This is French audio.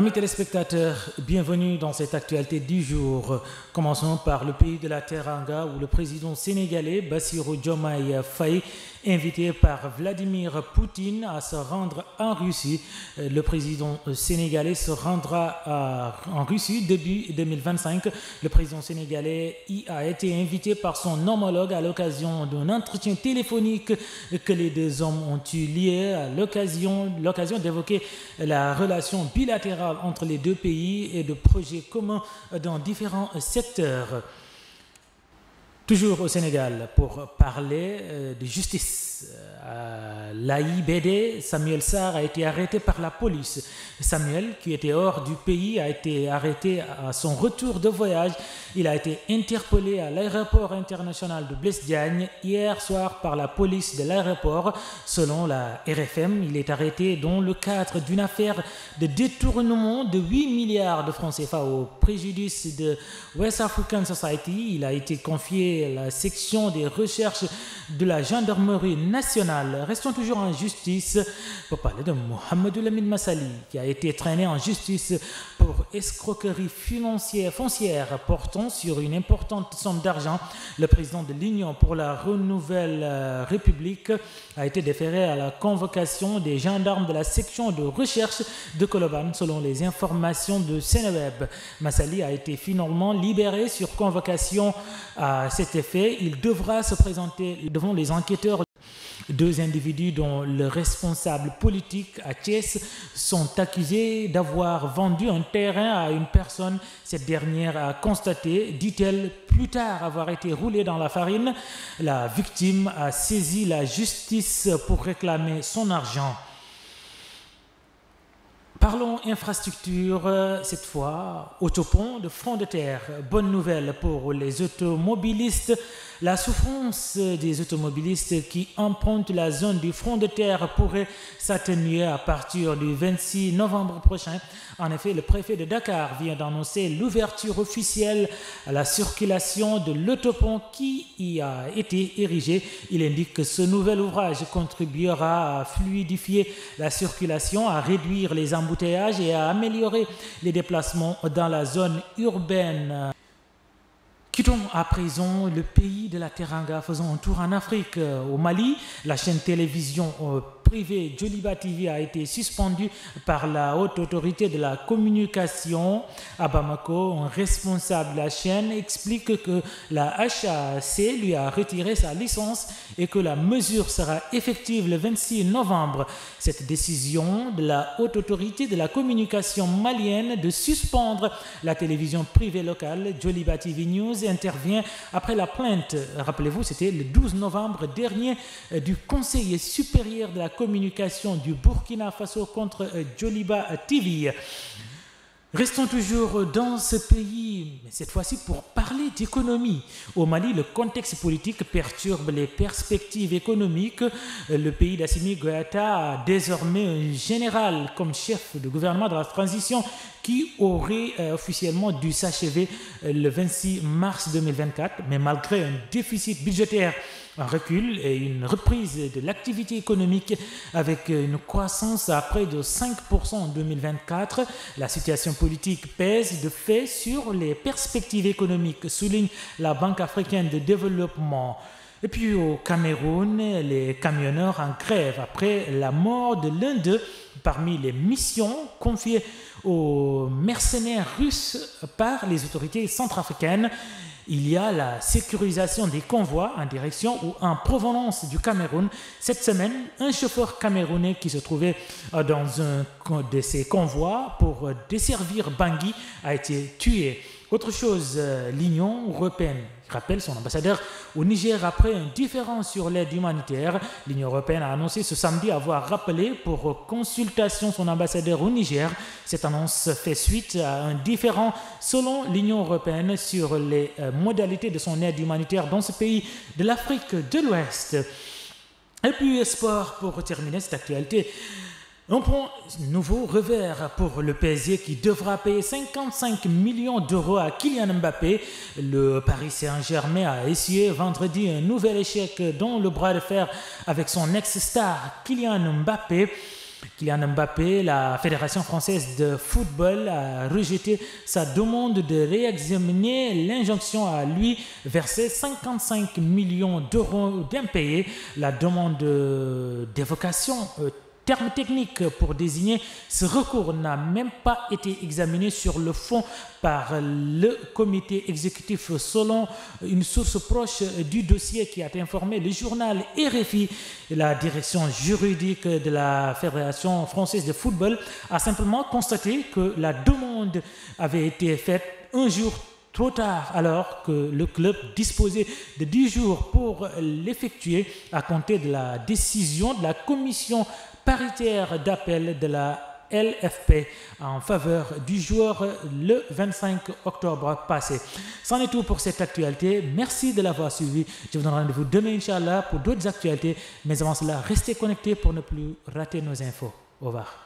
Amis téléspectateurs, bienvenue dans cette actualité du jour. Commençons par le pays de la Teranga où le président sénégalais Bassirou Diomaye Faye, invité par Vladimir Poutine à se rendre en Russie. Le président sénégalais se rendra en Russie début 2025. Le président sénégalais y a été invité par son homologue à l'occasion d'un entretien téléphonique que les deux hommes ont eu lié à l'occasion d'évoquer la relation bilatérale entre les deux pays et de projets communs dans différents secteurs. Toujours au Sénégal, pour parler de justice, l'AIBD, Samuel Sarr a été arrêté par la police. Samuel, qui était hors du pays, a été arrêté à son retour de voyage. Il a été interpellé à l'aéroport international de Blaise Diagne hier soir par la police de l'aéroport. Selon la RFM, il est arrêté dans le cadre d'une affaire de détournement de 8 milliards de francs CFA au préjudice de West African Society. Il a été confié à la section des recherches de la gendarmerie nationale. Restons toujours en justice pour parler de Mohamedou Lamine Massaly, qui a été traîné en justice pour escroquerie foncière portant sur une importante somme d'argent. Le président de l'Union pour la Renouvelle République a été déféré à la convocation des gendarmes de la section de recherche de Colobane, selon les informations de Seneweb. Massaly a été finalement libéré sur convocation. À cet effet, il devra se présenter devant les enquêteurs. Deux individus dont le responsable politique à Thiès sont accusés d'avoir vendu un terrain à une personne. Cette dernière a constaté, dit-elle, plus tard avoir été roulée dans la farine. La victime a saisi la justice pour réclamer son argent. Parlons infrastructure, cette fois, autopont de front de terre. Bonne nouvelle pour les automobilistes. La souffrance des automobilistes qui empruntent la zone du front de terre pourrait s'atténuer à partir du 26 novembre prochain. En effet, le préfet de Dakar vient d'annoncer l'ouverture officielle à la circulation de l'autopont qui y a été érigé. Il indique que ce nouvel ouvrage contribuera à fluidifier la circulation, à réduire les embouteillages et à améliorer les déplacements dans la zone urbaine. Quittons à présent le pays de la Teranga, faisons un tour en Afrique. Au Mali, la chaîne télévision privée Joliba TV a été suspendue par la haute autorité de la communication à Bamako. Un responsable de la chaîne explique que la HAC lui a retiré sa licence et que la mesure sera effective le 26 novembre. Cette décision de la haute autorité de la communication malienne de suspendre la télévision privée locale Joliba TV News intervient après la plainte, rappelez-vous, c'était le 12 novembre dernier, du conseiller supérieur de la communication du Burkina Faso contre Joliba TV. Restons toujours dans ce pays, mais cette fois-ci pour parler d'économie. Au Mali, le contexte politique perturbe les perspectives économiques. Le pays d'Assimi Goïta a désormais un général comme chef de gouvernement de la transition qui aurait officiellement dû s'achever le 26 mars 2024, mais malgré un déficit budgétaire en recul et une reprise de l'activité économique avec une croissance à près de 5% en 2024, la situation politique pèse de fait sur les perspectives économiques, souligne la Banque africaine de développement. Et puis au Cameroun, les camionneurs en grève après la mort de l'un d'eux. Parmi les missions confiées aux mercenaires russes par les autorités centrafricaines, il y a la sécurisation des convois en direction ou en provenance du Cameroun. Cette semaine, un chauffeur camerounais qui se trouvait dans un de ces convois pour desservir Bangui a été tué. Autre chose, l'Union européenne rappelle son ambassadeur au Niger après un différend sur l'aide humanitaire. L'Union européenne a annoncé ce samedi avoir rappelé pour consultation son ambassadeur au Niger. Cette annonce fait suite à un différend selon l'Union européenne sur les modalités de son aide humanitaire dans ce pays de l'Afrique de l'Ouest. Et puis sport pour terminer cette actualité. Un point nouveau revers pour le PSG qui devra payer 55 millions d'euros à Kylian Mbappé. Le Paris Saint-Germain a essuyé vendredi un nouvel échec dans le bras de fer avec son ex-star Kylian Mbappé. Kylian Mbappé, la Fédération française de football a rejeté sa demande de réexaminer l'injonction à lui verser 55 millions d'euros d'impayés. La demande d'évocation terme technique pour désigner ce recours n'a même pas été examiné sur le fond par le comité exécutif selon une source proche du dossier qui a informé le journal RFI. La direction juridique de la Fédération française de football a simplement constaté que la demande avait été faite un jour trop tard, alors que le club disposait de 10 jours pour l'effectuer à compter de la décision de la commission paritaire d'appel de la LFP en faveur du joueur le 25 octobre passé. C'en est tout pour cette actualité. Merci de l'avoir suivi. Je vous donne rendez-vous demain, Inch'Allah, pour d'autres actualités. Mais avant cela, restez connectés pour ne plus rater nos infos. Au revoir.